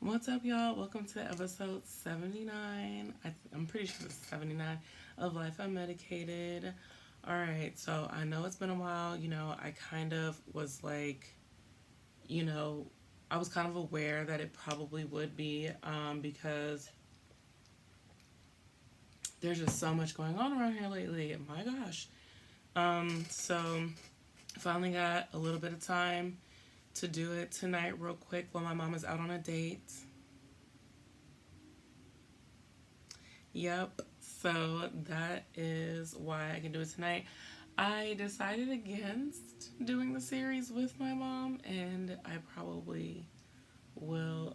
What's up, y'all? Welcome to episode 79. I'm pretty sure it's 79 of Life Unmedicated. All right, so I know it's been a while. I kind of was like, you know, I was kind of aware that it probably would be because there's just so much going on around here lately. My gosh. So finally got a little bit of time to do it tonight, real quick, while my mom is out on a date. Yep. So that is why I can do it tonight. I decided against doing the series with my mom, and I probably will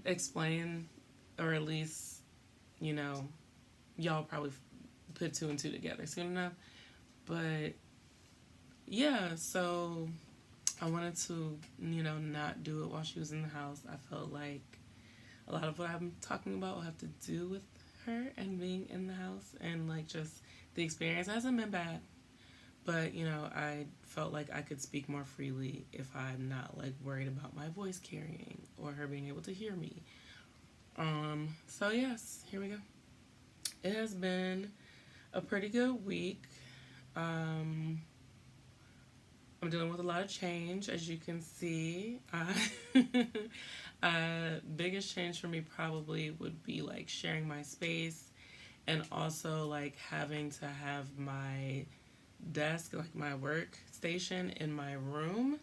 explain, or at least, you know, y'all probably put two and two together soon enough. But yeah, so I wanted to, not do it while she was in the house. I felt like a lot of what I'm talking about will have to do with her and being in the house and like just the experience hasn't been bad. But I felt like I could speak more freely if I'm not like worried about my voice carrying or her being able to hear me. So yes, here we go. It has been a pretty good week. Um, I'm dealing with a lot of change, as you can see. Biggest change for me probably would be like sharing my space and also like having to have my desk, like my workstation in my room.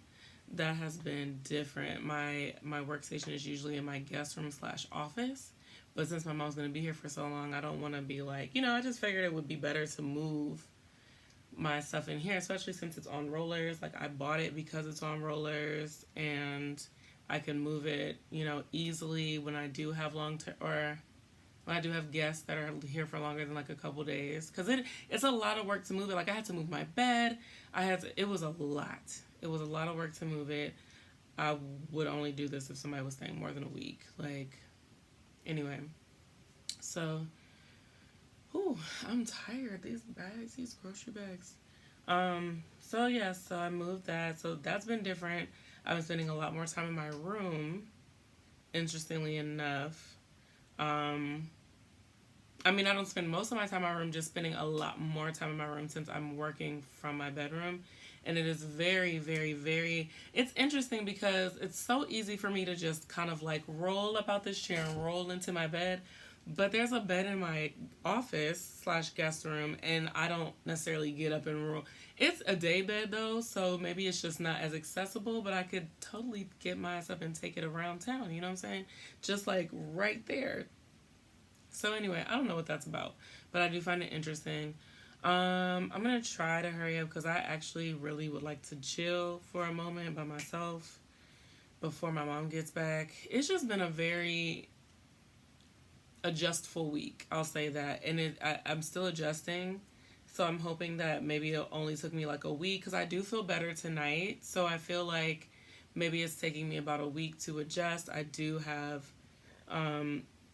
That has been different. My workstation is usually in my guest room slash office. But since my mom's gonna be here for so long, I don't wanna be like, I just figured it would be better to move my stuff in here, especially since it's on rollers. Like I bought it because it's on rollers and I can move it, easily when I do have long term or when I do have guests that are here for longer than like a couple days. Cause it's a lot of work to move it. Like I had to move my bed. It was a lot. It was a lot of work to move it. I would only do this if somebody was staying more than a week. Like, anyway. So Ooh, I'm tired. These grocery bags. So yeah, so I moved that. So that's been different. I've been spending a lot more time in my room, interestingly enough. Um, I mean, I don't spend most of my time in my room, just spending a lot more time in my room since I'm working from my bedroom. And it is very, very, very, it's interesting because it's so easy for me to just kind of like roll up out this chair and roll into my bed. But there's a bed in my office slash guest room, and I don't necessarily get up and roll. It's a day bed though, so maybe it's just not as accessible, but I could totally get my ass up and take it around town, you know what I'm saying? Just like right there. So anyway, I don't know what that's about, but I do find it interesting. I'm gonna try to hurry up because I actually really would like to chill for a moment by myself before my mom gets back. It's just been a very adjustful week, I'll say that, and I'm still adjusting. So I'm hoping that maybe it only took me like a week because I do feel better tonight. So I feel like maybe it's taking me about a week to adjust. I do have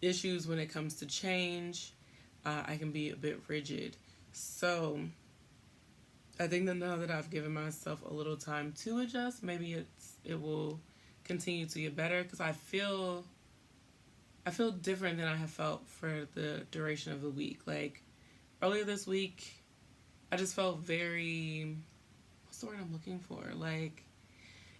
issues when it comes to change. I can be a bit rigid. So I think that now that I've given myself a little time to adjust, maybe it will continue to get better because I feel different than I have felt for the duration of the week. Like earlier this week, I just felt very, what's the word I'm looking for? Like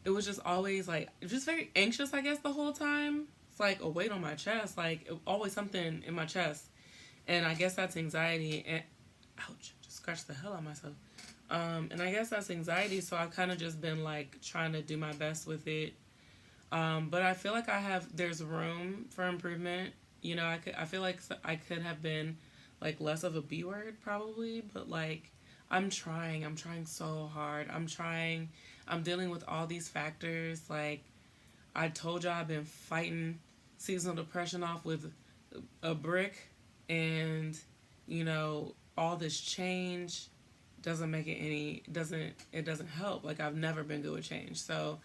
it was just always like just very anxious, I guess, the whole time. It's like a weight on my chest, like always something in my chest, and I guess that's anxiety. And ouch, just scratched the hell out of myself. And I guess that's anxiety. So I've kind of just been like trying to do my best with it. But I feel like there's room for improvement. I feel like I could have been like less of a B word probably, but like I'm trying so hard. I'm dealing with all these factors. Like I told y'all I've been fighting seasonal depression off with a brick and, all this change doesn't make it any, it doesn't help. Like I've never been good with change. So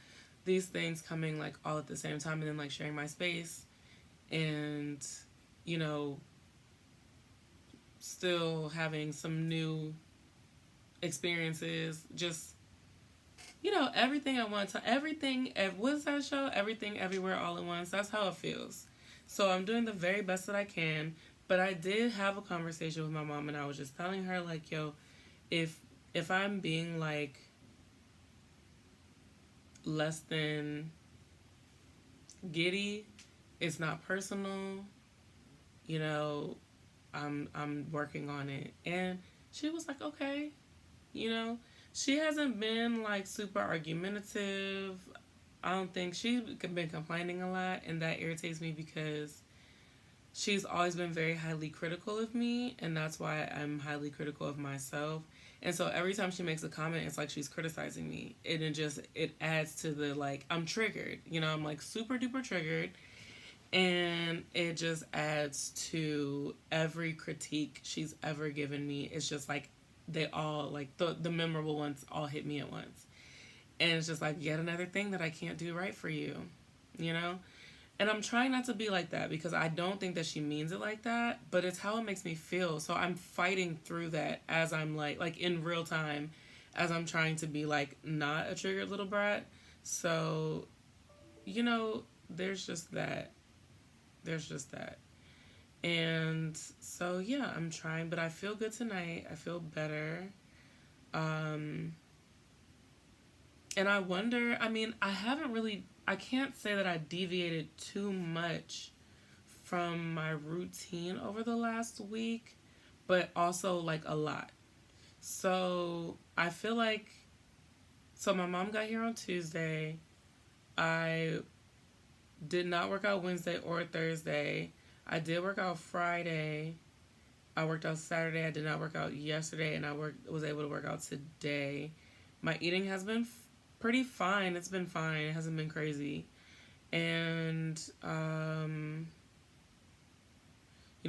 these things coming like all at the same time and then like sharing my space and you know still having some new experiences, just everything at one time. Everything, what's that show? Everything, everywhere, all at once. That's how it feels. So I'm doing the very best that I can. But I did have a conversation with my mom, and I was just telling her, like, yo, if I'm being like less than giddy, it's not personal. You know, I'm working on it. And she was like, okay, you know. She hasn't been like super argumentative. I don't think she's been complaining a lot, and that irritates me because she's always been very highly critical of me, and that's why I'm highly critical of myself. And so every time she makes a comment, it's like she's criticizing me, and it adds to the like I'm triggered. I'm like super duper triggered, and it just adds to every critique she's ever given me. It's just like they all like the memorable ones all hit me at once, and it's just like yet another thing that I can't do right for you, you know. And I'm trying not to be like that because I don't think that she means it like that, but it's how it makes me feel. So I'm fighting through that as I'm like in real time, as I'm trying to be like not a triggered little brat. So, there's just that. There's just that. And so yeah, I'm trying, but I feel good tonight. I feel better. Um and I wonder, I can't say that I deviated too much from my routine over the last week, but also like a lot. So I feel like, so my mom got here on Tuesday. I did not work out Wednesday or Thursday. I did work out Friday. I worked out Saturday. I did not work out yesterday, and was able to work out today. My eating has been pretty fine. It's been fine. It hasn't been crazy. And,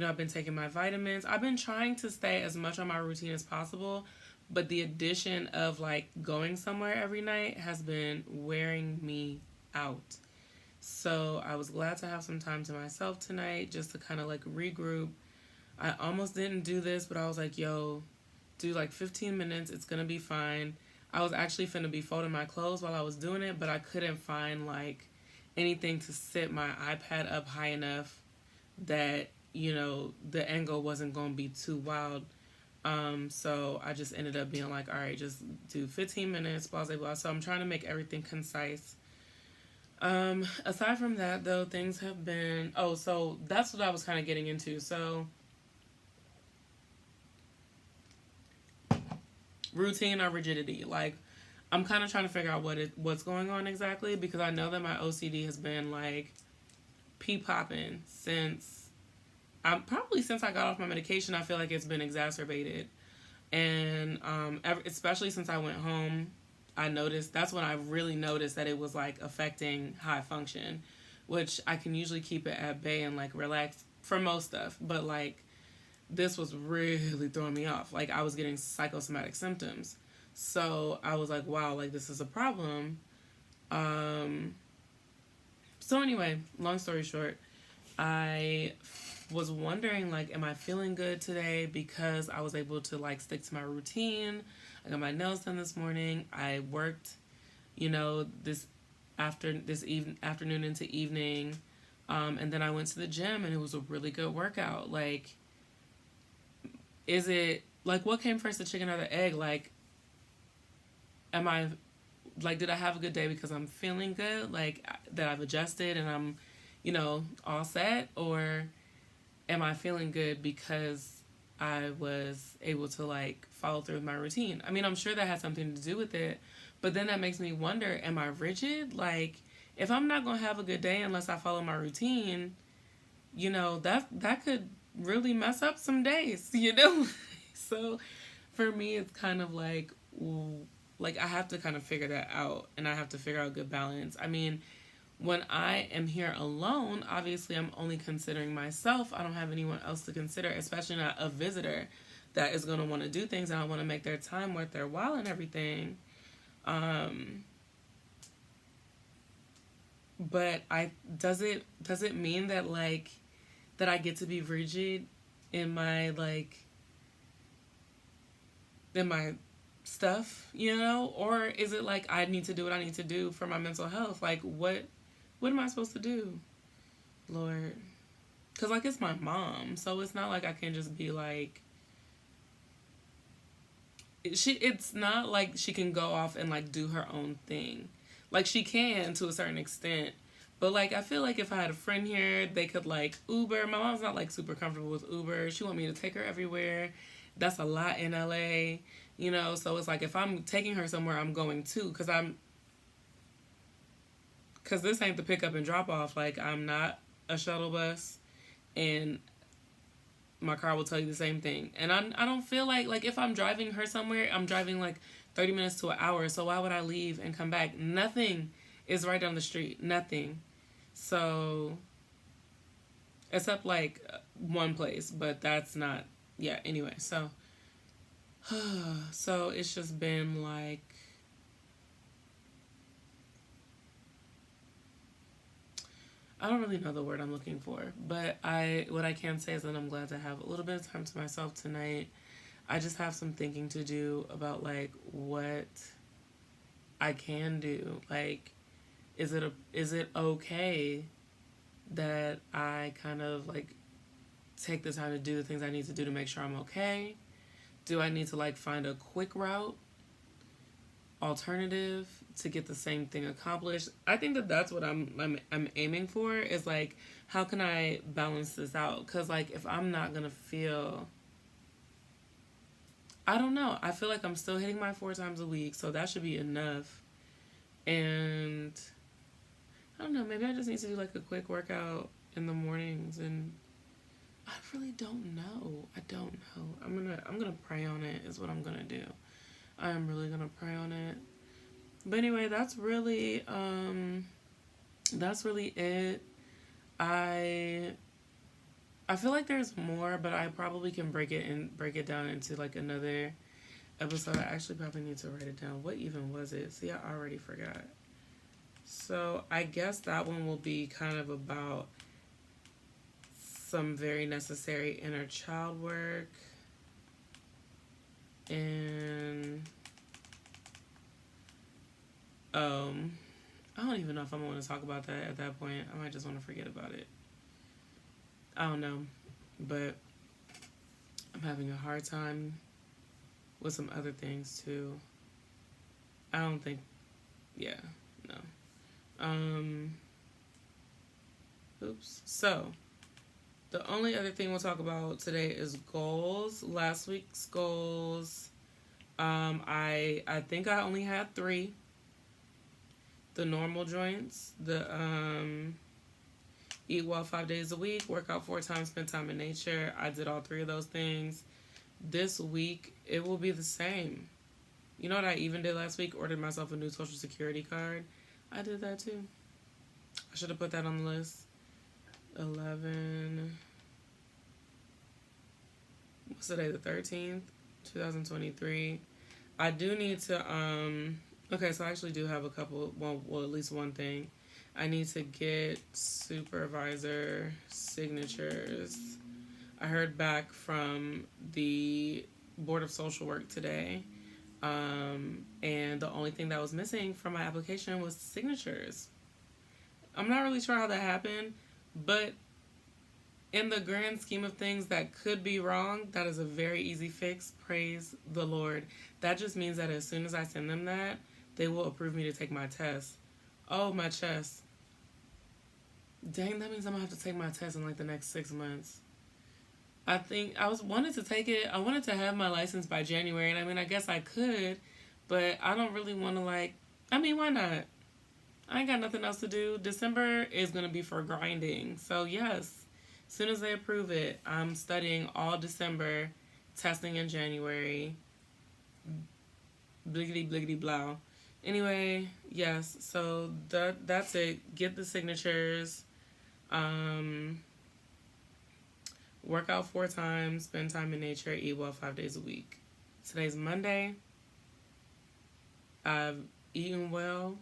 I've been taking my vitamins. I've been trying to stay as much on my routine as possible, but the addition of like going somewhere every night has been wearing me out. So I was glad to have some time to myself tonight just to kind of like regroup. I almost didn't do this, but I was like, yo, do like 15 minutes. It's going to be fine. I was actually finna be folding my clothes while I was doing it, but I couldn't find like anything to sit my iPad up high enough that, the angle wasn't going to be too wild. So I just ended up being like, all right, just do 15 minutes, blah, blah, blah. So I'm trying to make everything concise. Aside from that, though, things have been... Oh, so that's what I was kind of getting into. So, routine or rigidity. Like, I'm kind of trying to figure out what's going on exactly, because I know that my OCD has been, like, pee-popping since... probably since I got off my medication, I feel like it's been exacerbated. And especially since I went home... that's when I really noticed that it was like affecting how I function, which I can usually keep it at bay and like relax for most stuff. But like this was really throwing me off. Like I was getting psychosomatic symptoms. So I was like, wow, like this is a problem. So anyway, long story short, I was wondering, like, am I feeling good today? Because I was able to like stick to my routine. I got my nails done this morning. I worked, this afternoon into evening. And then I went to the gym and it was a really good workout. Like, is it like what came first, the chicken or the egg? Like, did I have a good day because I'm feeling good? Like that I've adjusted and I'm, all set? Or am I feeling good because I was able to like follow through with my routine? I mean, I'm sure that has something to do with it, but then that makes me wonder, am I rigid? Like, if I'm not going to have a good day unless I follow my routine, that could really mess up some days, So for me, it's kind of like I have to kind of figure that out, and I have to figure out a good balance. I mean, when I am here alone, obviously I'm only considering myself. I don't have anyone else to consider, especially not a visitor that is going to want to do things, and I want to make their time worth their while and everything. But does it mean that like that I get to be rigid in my in my stuff, you know? Or is it like I need to do what I need to do for my mental health? Like what am I supposed to do? Lord. Cuz like it's my mom, so it's not like I can just be like it's not like she can go off and like do her own thing. Like she can to a certain extent. But like I feel like if I had a friend here, they could like Uber. My mom's not like super comfortable with Uber. She want me to take her everywhere. That's a lot in LA, you know. So it's like if I'm taking her somewhere, I'm going too, cause this ain't the pick up and drop off. Like I'm not a shuttle bus, and my car will tell you the same thing. And I don't feel like if I'm driving her somewhere, I'm driving like 30 minutes to an hour. So why would I leave and come back? Nothing is right down the street. Nothing. So except like one place, but that's not. Yeah. Anyway, so it's just been like I don't really know the word I'm looking for, but what I can say is that I'm glad to have a little bit of time to myself tonight. I just have some thinking to do about like what I can do. Like is it okay that I kind of like take the time to do the things I need to do to make sure I'm okay? Do I need to like find a quick route alternative to get the same thing accomplished? I think that that's what I'm aiming for is like how can I balance this out? Cuz like if I'm not going to feel I don't know. I feel like I'm still hitting my 4 times a week, so that should be enough. And I don't know, maybe I just need to do like a quick workout in the mornings and I really don't know. I don't know. I'm gonna pray on it is what I'm gonna do. I am really gonna pray on it. But anyway, that's really it. I I feel like there's more, but I probably can break it down into like another episode. I actually probably need to write it down. What even was it? See, I already forgot. So I guess that one will be kind of about some very necessary inner child work and I don't even know if I'm going to talk about that at that point. I might just want to forget about it. I don't know, but I'm having a hard time with some other things too. I don't think, yeah, no. Oops. So, the only other thing we'll talk about today is goals. Last week's goals, I think I only had 3. The normal joints, the eat well 5 days a week, work out 4 times, spend time in nature. I did all 3 of those things. This week, it will be the same. You know what I even did last week? Ordered myself a new Social Security card. I did that too. I should have put that on the list. 11. What's today? The 13th, 2023. I do need to, okay, so I actually do have a couple, well, at least one thing. I need to get supervisor signatures. I heard back from the Board of Social Work today, and the only thing that was missing from my application was signatures. I'm not really sure how that happened, but in the grand scheme of things that could be wrong, that is a very easy fix. Praise the Lord. That just means that as soon as I send them that, they will approve me to take my test. Oh, my chest. Dang, that means I'm going to have to take my test in like the next 6 months. I think wanted to take it. I wanted to have my license by January. And I mean, I guess I could, but I don't really want to why not? I ain't got nothing else to do. December is going to be for grinding. So yes, as soon as they approve it, I'm studying all December, testing in January. Bliggity, bliggity, blow. Anyway, yes, so that's it. Get the signatures. Work out 4 times, spend time in nature, eat well 5 days a week. Today's Monday. I've eaten well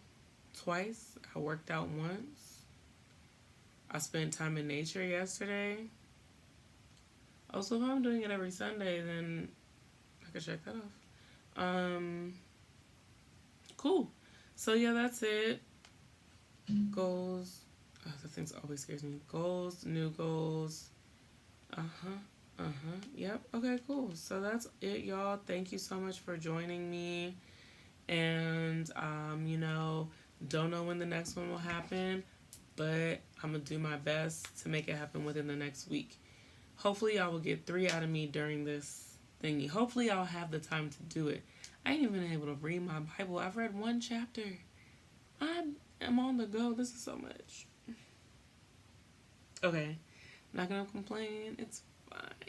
twice. I worked out once. I spent time in nature yesterday. Also, if I'm doing it every Sunday, then I could check that off. Cool. So yeah, that's it. Goals. Oh, that thing always scares me. Goals, new goals. Uh huh. Uh huh. Yep. Okay, cool. So that's it, y'all. Thank you so much for joining me. And, don't know when the next one will happen, but I'm going to do my best to make it happen within the next week. Hopefully, I will get 3 out of me during this thingy. Hopefully, I'll have the time to do it. I ain't even been able to read my Bible. I've read 1 chapter. I'm on the go. This is so much. Okay. Not going to complain. It's fine.